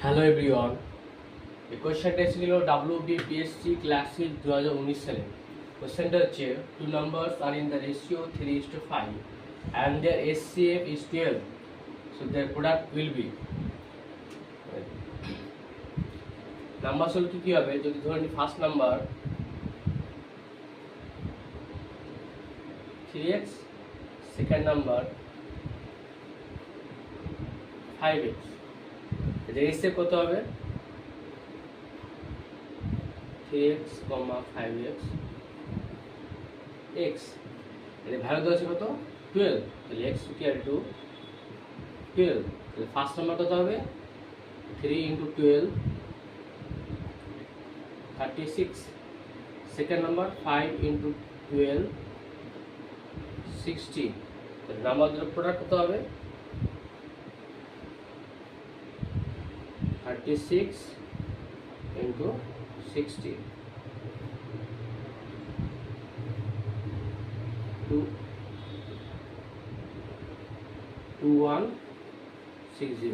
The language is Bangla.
হ্যালো এভরিওয়ান, এই কোয়েশ্চেনটা এসেছিল WBPSC ক্লাসিক 2019 সালে। কোয়েশ্চেনটা হচ্ছে two numbers are in the ratio 3:5 and their SCF is 12, so their product will be number হল কি হবে। যদি ধরে নিই first number 3x, second number 5x, এর এসে কত হবে 3x, 5x x, এর ভ্যালু দেওয়া আছে কত 12, তাহলে x ইকুয়াল টু 12। তাহলে ফার্স্ট নাম্বার কত হবে 3 × 12 36, সেকেন্ড নাম্বার 5 × 12 60। তাহলে নাম্বারগুলোর প্রোডাক্ট কত হবে 36 × 60 2160।